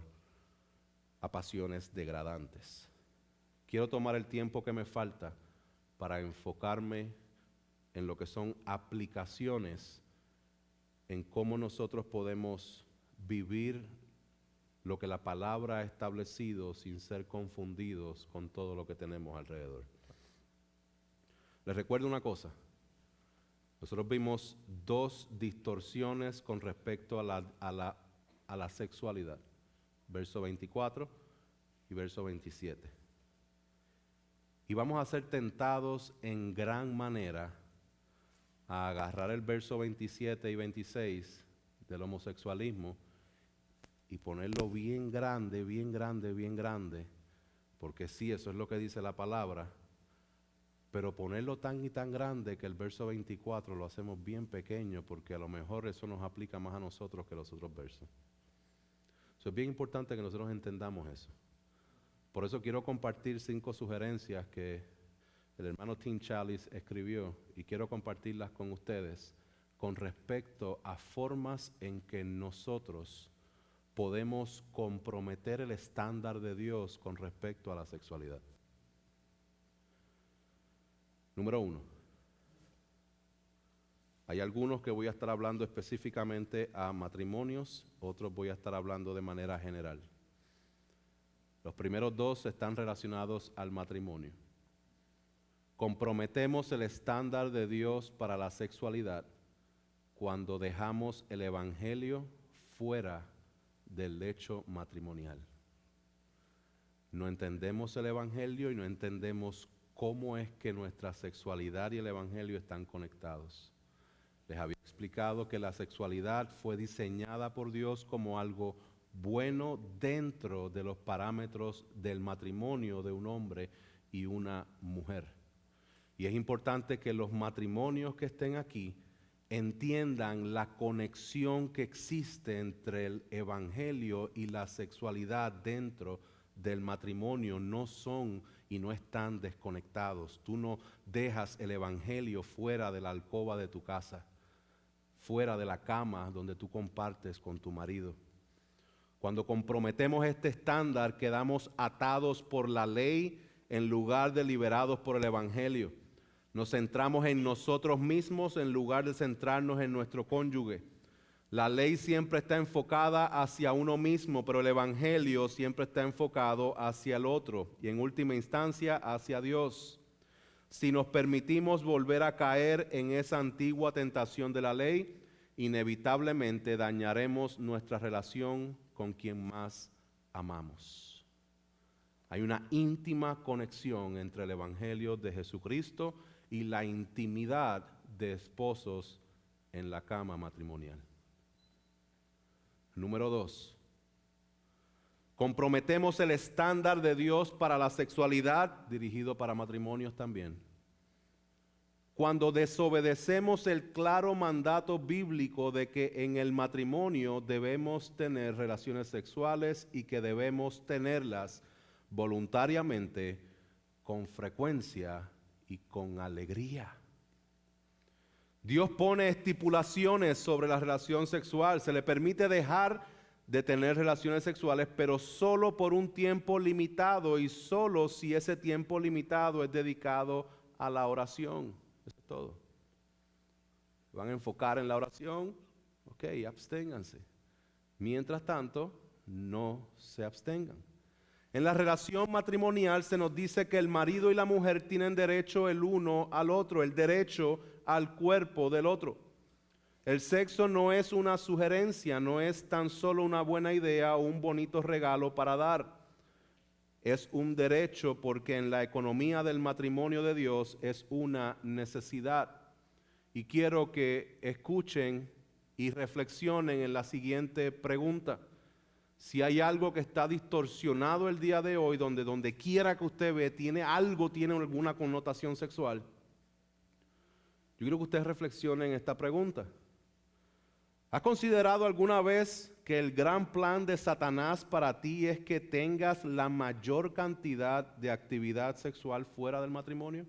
[SPEAKER 1] a pasiones degradantes. Quiero tomar el tiempo que me falta para enfocarme en lo que son aplicaciones en cómo nosotros podemos vivir lo que la palabra ha establecido sin ser confundidos con todo lo que tenemos alrededor. Les recuerdo una cosa. Nosotros vimos dos distorsiones con respecto a la sexualidad. Verso 24 y verso 27. Y vamos a ser tentados en gran manera a agarrar el verso 27 y 26 del homosexualismo y ponerlo bien grande, bien grande, bien grande, porque sí, eso es lo que dice la palabra, pero ponerlo tan y tan grande que el verso 24 lo hacemos bien pequeño, porque a lo mejor eso nos aplica más a nosotros que los otros versos. Es bien importante que nosotros entendamos eso. Por eso quiero compartir 5 sugerencias que el hermano Tim Challies escribió y quiero compartirlas con ustedes con respecto a formas en que nosotros podemos comprometer el estándar de Dios con respecto a la sexualidad. Número 1. Hay algunos que voy a estar hablando específicamente a matrimonios, otros voy a estar hablando de manera general. Los primeros 2 están relacionados al matrimonio. Comprometemos el estándar de Dios para la sexualidad cuando dejamos el evangelio fuera del lecho matrimonial. No entendemos el evangelio y no entendemos cómo es que nuestra sexualidad y el evangelio están conectados. Les había explicado que la sexualidad fue diseñada por Dios como algo bueno dentro de los parámetros del matrimonio de un hombre y una mujer. Y es importante que los matrimonios que estén aquí entiendan la conexión que existe entre el evangelio y la sexualidad dentro del matrimonio. No son y no están desconectados. Tú no dejas el evangelio fuera de la alcoba de tu casa, fuera de la cama donde tú compartes con tu marido. Cuando comprometemos este estándar, quedamos atados por la ley en lugar de liberados por el evangelio. Nos centramos en nosotros mismos en lugar de centrarnos en nuestro cónyuge. La ley siempre está enfocada hacia uno mismo, pero el evangelio siempre está enfocado hacia el otro y en última instancia hacia Dios. Si nos permitimos volver a caer en esa antigua tentación de la ley, inevitablemente dañaremos nuestra relación con quien más amamos. Hay una íntima conexión entre el evangelio de Jesucristo y la intimidad de esposos en la cama matrimonial. Número 2. Comprometemos el estándar de Dios para la sexualidad, dirigido para matrimonios también, cuando desobedecemos el claro mandato bíblico de que en el matrimonio debemos tener relaciones sexuales y que debemos tenerlas voluntariamente, con frecuencia y con alegría. Dios pone estipulaciones sobre la relación sexual. Se le permite dejar de tener relaciones sexuales, pero solo por un tiempo limitado y solo si ese tiempo limitado es dedicado a la oración. Eso es todo. Van a enfocar en la oración, ok, absténganse. Mientras tanto, no se abstengan. En la relación matrimonial se nos dice que el marido y la mujer tienen derecho el uno al otro, el derecho al cuerpo del otro. El sexo no es una sugerencia, no es tan solo una buena idea o un bonito regalo para dar. Es un derecho porque en la economía del matrimonio de Dios es una necesidad. Y quiero que escuchen y reflexionen en la siguiente pregunta. Si hay algo que está distorsionado el día de hoy, donde quiera que usted ve, tiene alguna connotación sexual, yo quiero que ustedes reflexionen en esta pregunta. ¿Ha considerado alguna vez que el gran plan de Satanás para ti es que tengas la mayor cantidad de actividad sexual fuera del matrimonio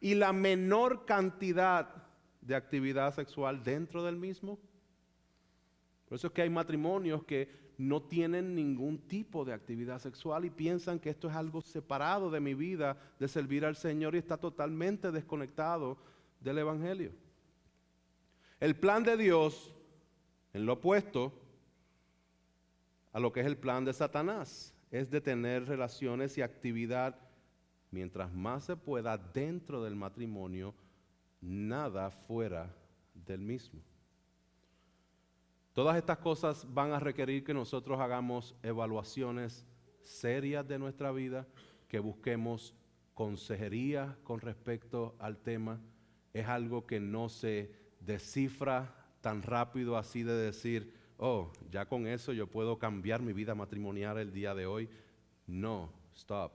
[SPEAKER 1] y la menor cantidad de actividad sexual dentro del mismo? Por eso es que hay matrimonios que no tienen ningún tipo de actividad sexual y piensan que esto es algo separado de mi vida, de servir al Señor, y está totalmente desconectado del Evangelio. El plan de Dios, en lo opuesto a lo que es el plan de Satanás, es de tener relaciones y actividad mientras más se pueda dentro del matrimonio, nada fuera del mismo. Todas estas cosas van a requerir que nosotros hagamos evaluaciones serias de nuestra vida, que busquemos consejería con respecto al tema. Es algo que no se descifra tan rápido así de decir, oh, ya con eso yo puedo cambiar mi vida matrimonial el día de hoy. No, stop.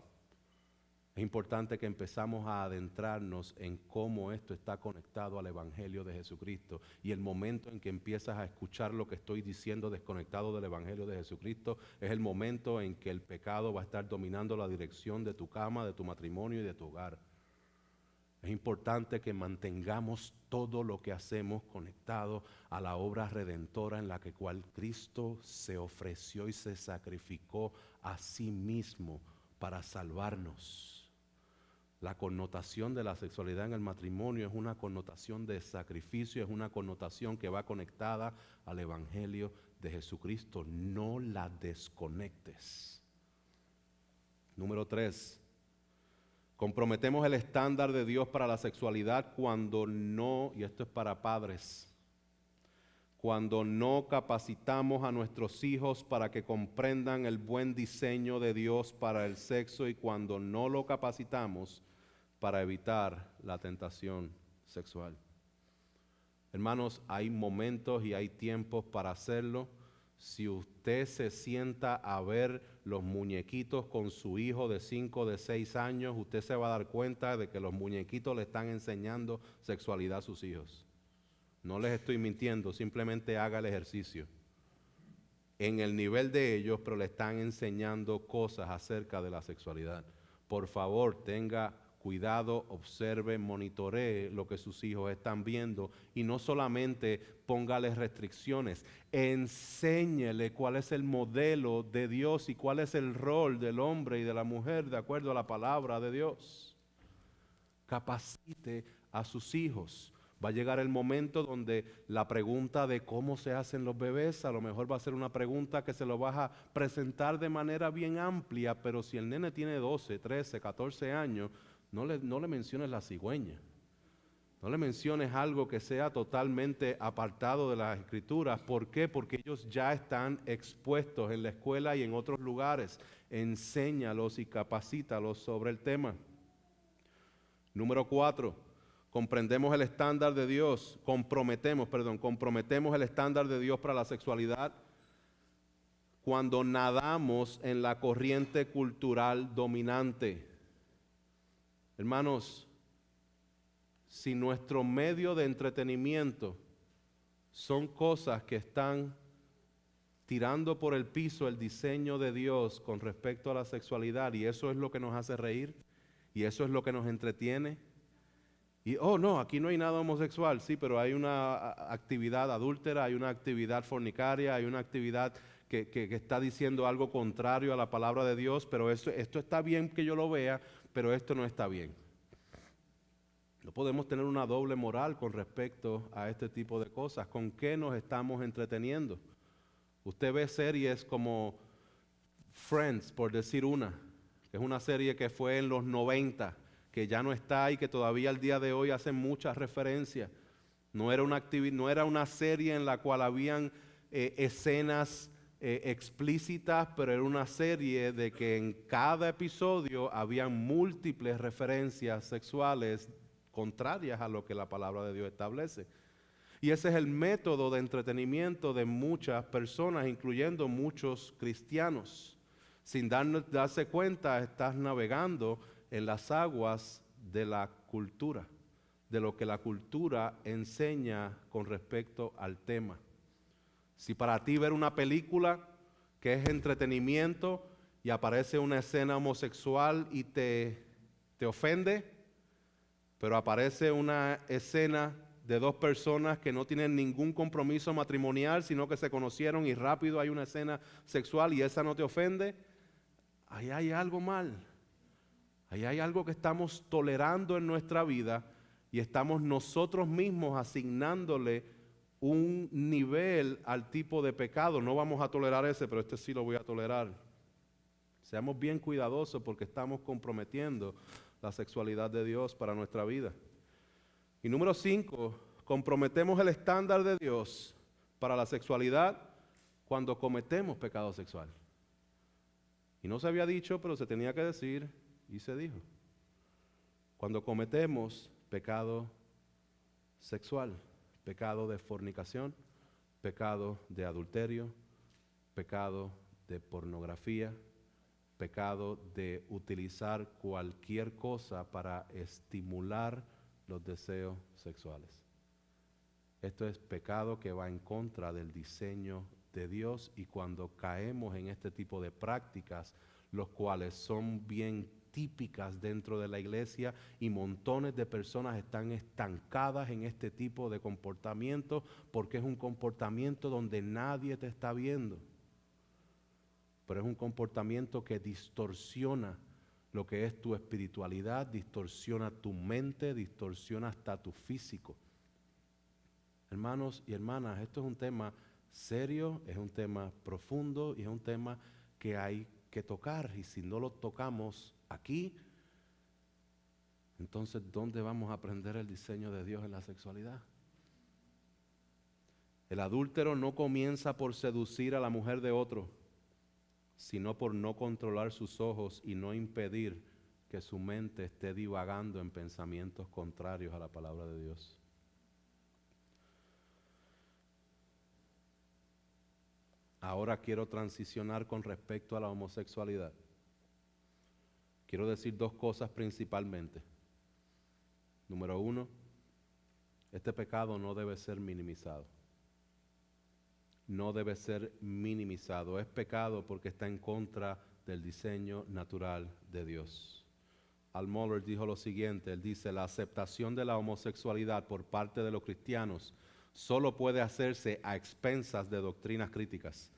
[SPEAKER 1] Es importante que empezamos a adentrarnos en cómo esto está conectado al Evangelio de Jesucristo. Y el momento en que empiezas a escuchar lo que estoy diciendo desconectado del Evangelio de Jesucristo, es el momento en que el pecado va a estar dominando la dirección de tu cama, de tu matrimonio y de tu hogar. Es importante que mantengamos todo lo que hacemos conectado a la obra redentora en la que cual Cristo se ofreció y se sacrificó a sí mismo para salvarnos. La connotación de la sexualidad en el matrimonio es una connotación de sacrificio, es una connotación que va conectada al Evangelio de Jesucristo. No la desconectes. Número 3. Comprometemos el estándar de Dios para la sexualidad cuando no, y esto es para padres, cuando no capacitamos a nuestros hijos para que comprendan el buen diseño de Dios para el sexo y cuando no lo capacitamos para evitar la tentación sexual. Hermanos, hay momentos y hay tiempos para hacerlo. Si usted se sienta a ver los muñequitos con su hijo de 5, de 6 años, usted se va a dar cuenta de que los muñequitos le están enseñando sexualidad a sus hijos. No les estoy mintiendo, simplemente haga el ejercicio. En el nivel de ellos, pero le están enseñando cosas acerca de la sexualidad. Por favor, tenga cuidado, observe, monitoree lo que sus hijos están viendo y no solamente póngales restricciones, enséñele cuál es el modelo de Dios y cuál es el rol del hombre y de la mujer de acuerdo a la palabra de Dios. Capacite a sus hijos. Va a llegar el momento donde la pregunta de cómo se hacen los bebés, a lo mejor va a ser una pregunta que se lo vas a presentar de manera bien amplia, pero si el nene tiene 12, 13, 14 años, no le menciones la cigüeña. No le menciones algo que sea totalmente apartado de las Escrituras. ¿Por qué? Porque ellos ya están expuestos en la escuela y en otros lugares. Enséñalos y capacítalos sobre el tema. Número 4. Comprometemos el estándar de Dios para la sexualidad cuando nadamos en la corriente cultural dominante. Hermanos, si nuestro medio de entretenimiento son cosas que están tirando por el piso el diseño de Dios con respecto a la sexualidad, y eso es lo que nos hace reír, y eso es lo que nos entretiene, y oh no, aquí no hay nada homosexual, sí, pero hay una actividad adúltera, hay una actividad fornicaria, hay una actividad que está diciendo algo contrario a la palabra de Dios, pero esto está bien que yo lo vea, pero esto no está bien. No podemos tener una doble moral con respecto a este tipo de cosas. ¿Con qué nos estamos entreteniendo? Usted ve series como Friends, por decir una, que es una serie que fue en los 90, que ya no está y que todavía al día de hoy hace muchas referencias. No era una serie en la cual habían escenas explícitas, pero era una serie de que en cada episodio habían múltiples referencias sexuales contrarias a lo que la palabra de Dios establece. Y ese es el método de entretenimiento de muchas personas, incluyendo muchos cristianos. Sin darse cuenta, estás navegando en las aguas de la cultura, de lo que la cultura enseña con respecto al tema. Si para ti ver una película que es entretenimiento y aparece una escena homosexual y te ofende, pero aparece una escena de dos personas que no tienen ningún compromiso matrimonial, sino que se conocieron y rápido hay una escena sexual y esa no te ofende, ahí hay algo mal. Ahí hay algo que estamos tolerando en nuestra vida y estamos nosotros mismos asignándole un nivel al tipo de pecado. No vamos a tolerar ese, pero este sí lo voy a tolerar. Seamos bien cuidadosos porque estamos comprometiendo la sexualidad de Dios para nuestra vida. Y número 5, comprometemos el estándar de Dios para la sexualidad cuando cometemos pecado sexual. Y no se había dicho, pero se tenía que decir y se dijo. Cuando cometemos pecado sexual, pecado de fornicación, pecado de adulterio, pecado de pornografía, pecado de utilizar cualquier cosa para estimular los deseos sexuales. Esto es pecado que va en contra del diseño de Dios, y cuando caemos en este tipo de prácticas, los cuales son bien típicas dentro de la iglesia y montones de personas están estancadas en este tipo de comportamiento porque es un comportamiento donde nadie te está viendo, pero es un comportamiento que distorsiona lo que es tu espiritualidad, distorsiona tu mente, distorsiona hasta tu físico. Hermanos y hermanas, esto es un tema serio, es un tema profundo y es un tema que hay que tocar, y si no lo tocamos aquí, entonces ¿dónde vamos a aprender el diseño de Dios en la sexualidad? El adúltero no comienza por seducir a la mujer de otro, sino por no controlar sus ojos y no impedir que su mente esté divagando en pensamientos contrarios a la palabra de Dios. Ahora quiero transicionar con respecto a la homosexualidad. Quiero decir dos cosas principalmente. Número 1, este pecado no debe ser minimizado. No debe ser minimizado. Es pecado porque está en contra del diseño natural de Dios. Al Mohler dijo lo siguiente, él dice: la aceptación de la homosexualidad por parte de los cristianos solo puede hacerse a expensas de doctrinas críticas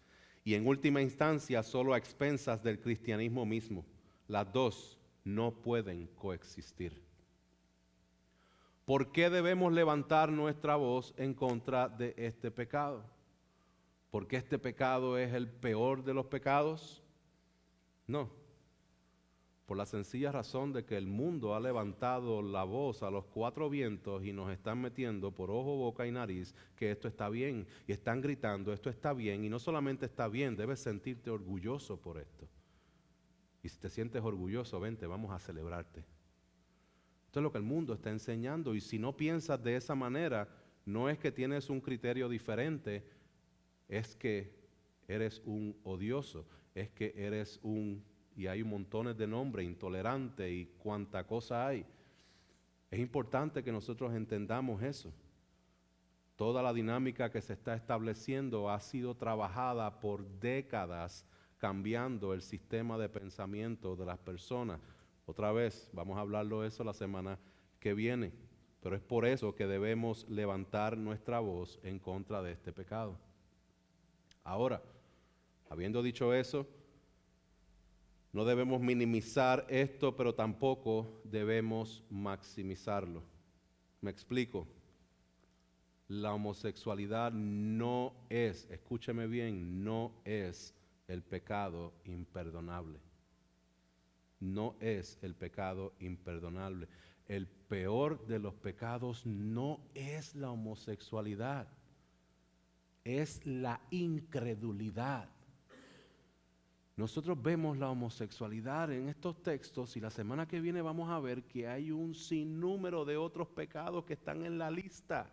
[SPEAKER 1] y en última instancia solo a expensas del cristianismo mismo. Las dos no pueden coexistir. ¿Por qué debemos levantar nuestra voz en contra de este pecado? ¿Porque este pecado es el peor de los pecados? No. Por la sencilla razón de que el mundo ha levantado la voz a los cuatro vientos y nos están metiendo por ojo, boca y nariz que esto está bien, y están gritando esto está bien, y no solamente está bien, debes sentirte orgulloso por esto. Y si te sientes orgulloso, vente, vamos a celebrarte. Esto es lo que el mundo está enseñando, y si no piensas de esa manera, no es que tienes un criterio diferente, es que eres un odioso, es que eres y hay montones de nombres, intolerante y cuánta cosa hay. Es importante que nosotros entendamos eso. Toda la dinámica que se está estableciendo ha sido trabajada por décadas, cambiando el sistema de pensamiento de las personas. Otra vez, vamos a hablarlo de eso la semana que viene, pero es por eso que debemos levantar nuestra voz en contra de este pecado. Ahora, habiendo dicho eso, no debemos minimizar esto, pero tampoco debemos maximizarlo. Me explico. La homosexualidad no es, escúcheme bien, no es el pecado imperdonable. No es el pecado imperdonable. El peor de los pecados no es la homosexualidad, es la incredulidad. Nosotros vemos la homosexualidad en estos textos y la semana que viene vamos a ver que hay un sinnúmero de otros pecados que están en la lista.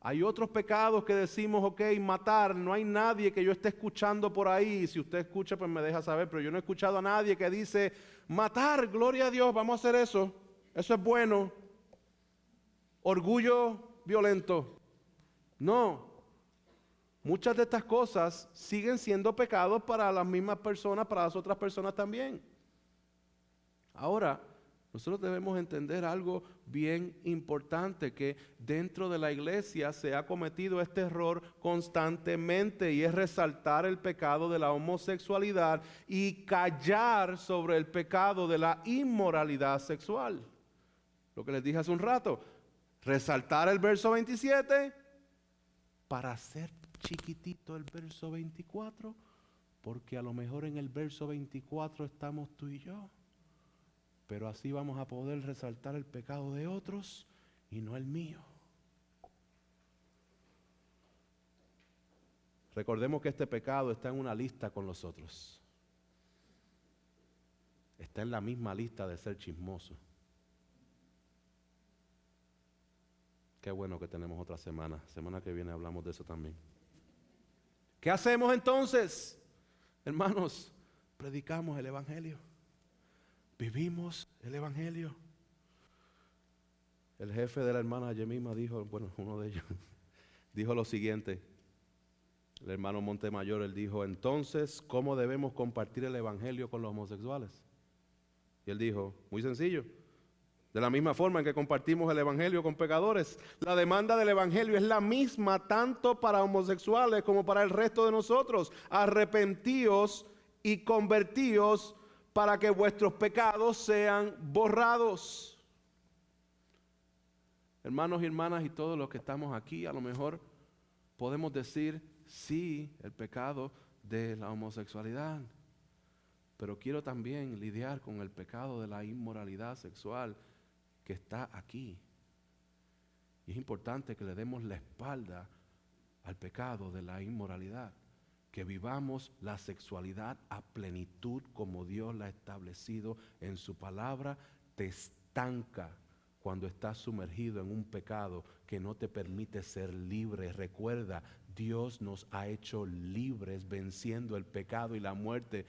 [SPEAKER 1] Hay otros pecados que decimos, ok, matar, no hay nadie que yo esté escuchando por ahí. Si usted escucha, pues me deja saber, pero yo no he escuchado a nadie que dice, matar, gloria a Dios, vamos a hacer eso. Eso es bueno. Orgullo violento. No. Muchas de estas cosas siguen siendo pecados para las mismas personas, para las otras personas también. Ahora, nosotros debemos entender algo bien importante, que dentro de la iglesia se ha cometido este error constantemente, y es resaltar el pecado de la homosexualidad y callar sobre el pecado de la inmoralidad sexual. Lo que les dije hace un rato, resaltar el verso 27 para hacer chiquitito el verso 24, porque a lo mejor en el verso 24 estamos tú y yo. Pero así vamos a poder resaltar el pecado de otros y no el mío. Recordemos que este pecado está en una lista con los otros. Está en la misma lista de ser chismoso. Qué bueno que tenemos otra semana. Semana que viene hablamos de eso también. ¿Qué hacemos entonces? Hermanos, predicamos el Evangelio. Vivimos el Evangelio. El jefe de la hermana Yemima dijo, bueno, uno de ellos, dijo lo siguiente. El hermano Montemayor, él dijo, entonces, ¿cómo debemos compartir el Evangelio con los homosexuales? Y él dijo, muy sencillo. De la misma forma en que compartimos el Evangelio con pecadores. La demanda del Evangelio es la misma tanto para homosexuales como para el resto de nosotros. Arrepentíos y convertíos para que vuestros pecados sean borrados. Hermanos y hermanas y todos los que estamos aquí, a lo mejor podemos decir, sí, el pecado de la homosexualidad. Pero quiero también lidiar con el pecado de la inmoralidad sexual que está aquí. Y es importante que le demos la espalda al pecado de la inmoralidad. Que vivamos la sexualidad a plenitud como Dios la ha establecido en su palabra. Te estanca cuando estás sumergido en un pecado que no te permite ser libre. Recuerda, Dios nos ha hecho libres venciendo el pecado y la muerte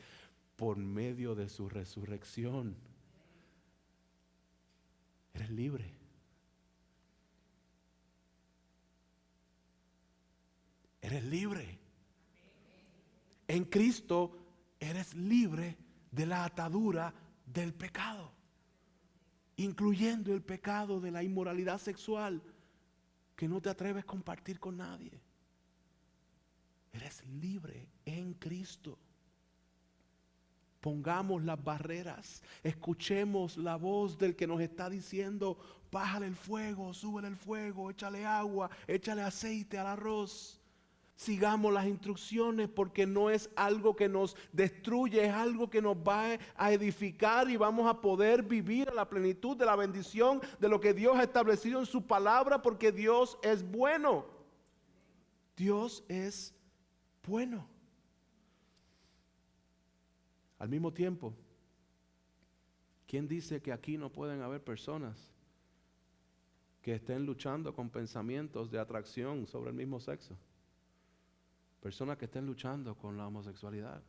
[SPEAKER 1] por medio de su resurrección. Eres libre. Eres libre. En Cristo eres libre de la atadura del pecado, incluyendo el pecado de la inmoralidad sexual que no te atreves a compartir con nadie. Eres libre en Cristo. Pongamos las barreras, escuchemos la voz del que nos está diciendo, bájale el fuego, súbele el fuego, échale agua, échale aceite al arroz. Sigamos las instrucciones, porque no es algo que nos destruye, es algo que nos va a edificar y vamos a poder vivir a la plenitud de la bendición de lo que Dios ha establecido en su palabra, porque Dios es bueno. Dios es bueno. Al mismo tiempo, ¿quién dice que aquí no pueden haber personas que estén luchando con pensamientos de atracción sobre el mismo sexo? Personas que estén luchando con la homosexualidad.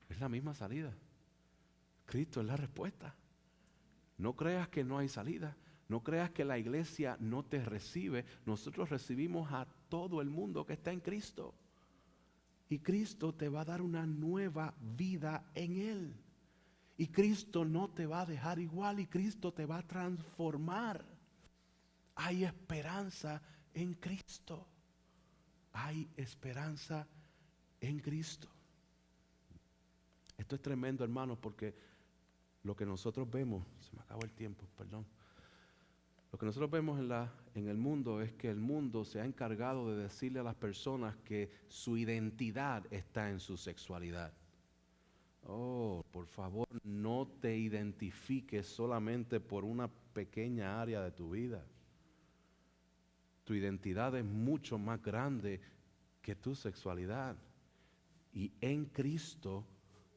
[SPEAKER 1] Es la misma salida. Cristo es la respuesta. No creas que no hay salida. No creas que la iglesia no te recibe. Nosotros recibimos a todo el mundo que está en Cristo. Y Cristo te va a dar una nueva vida en Él. Y Cristo no te va a dejar igual, y Cristo te va a transformar. Hay esperanza en Cristo. Hay esperanza en Cristo. Esto es tremendo, hermanos, porque lo que nosotros vemos, se me acabó el tiempo, perdón. Lo que nosotros vemos en el mundo es que el mundo se ha encargado de decirle a las personas que su identidad está en su sexualidad. Oh, por favor, no te identifiques solamente por una pequeña área de tu vida. Tu identidad es mucho más grande que tu sexualidad. Y en Cristo,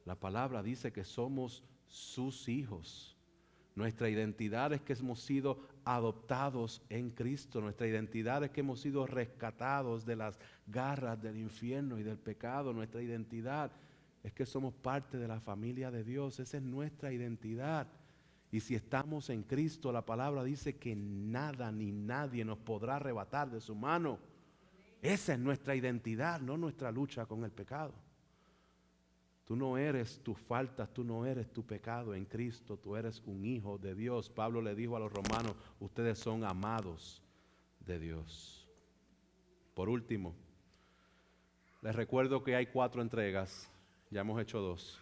[SPEAKER 1] la palabra dice que somos sus hijos. Nuestra identidad es que hemos sido adoptados en Cristo. Nuestra identidad es que hemos sido rescatados de las garras del infierno y del pecado. Nuestra identidad es que somos parte de la familia de Dios. Esa es nuestra identidad. Y si estamos en Cristo, la palabra dice que nada ni nadie nos podrá arrebatar de su mano. Esa es nuestra identidad, no nuestra lucha con el pecado. Tú no eres tus faltas, tú no eres tu pecado en Cristo, tú eres un hijo de Dios. Pablo le dijo a los romanos, ustedes son amados de Dios. Por último, les recuerdo que hay 4 entregas, ya hemos hecho 2.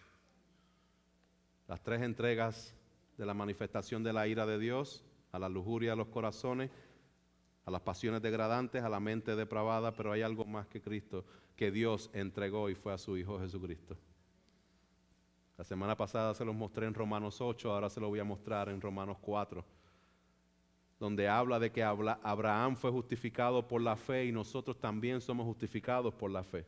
[SPEAKER 1] Las 3 entregas de la manifestación de la ira de Dios, a la lujuria de los corazones, a las pasiones degradantes, a la mente depravada, pero hay algo más que Cristo, que Dios entregó y fue a su Hijo Jesucristo. La semana pasada se los mostré en Romanos 8, ahora se los voy a mostrar en Romanos 4, donde habla de que Abraham fue justificado por la fe y nosotros también somos justificados por la fe.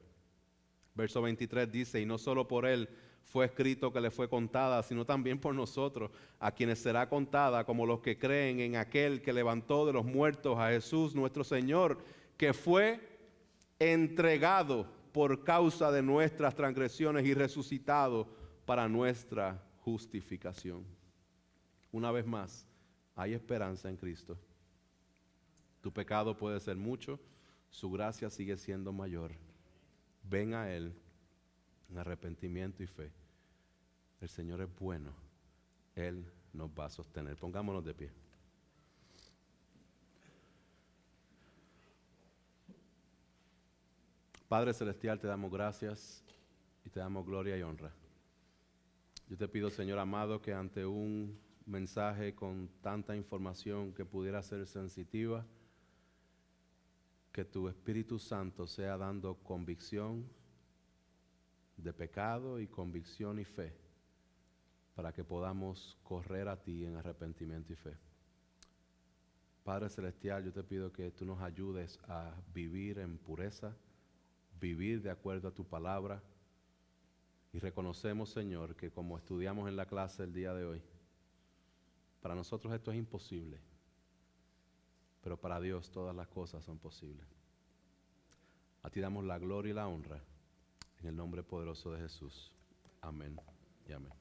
[SPEAKER 1] Verso 23 dice, y no solo por él fue escrito que le fue contada, sino también por nosotros, a quienes será contada como los que creen en aquel que levantó de los muertos a Jesús nuestro Señor, que fue entregado por causa de nuestras transgresiones y resucitado para nuestra justificación. Una vez más, hay esperanza en Cristo. Tu pecado puede ser mucho, su gracia sigue siendo mayor. Ven a Él en arrepentimiento y fe. El Señor es bueno, Él nos va a sostener. Pongámonos de pie. Padre Celestial, te damos gracias y te damos gloria y honra. Yo te pido, Señor amado, que ante un mensaje con tanta información que pudiera ser sensitiva, que tu Espíritu Santo sea dando convicción de pecado y convicción y fe, para que podamos correr a ti en arrepentimiento y fe. Padre Celestial, yo te pido que tú nos ayudes a vivir en pureza, vivir de acuerdo a tu palabra, y reconocemos, Señor, que como estudiamos en la clase el día de hoy, para nosotros esto es imposible, pero para Dios todas las cosas son posibles. A ti damos la gloria y la honra, en el nombre poderoso de Jesús. Amén y amén.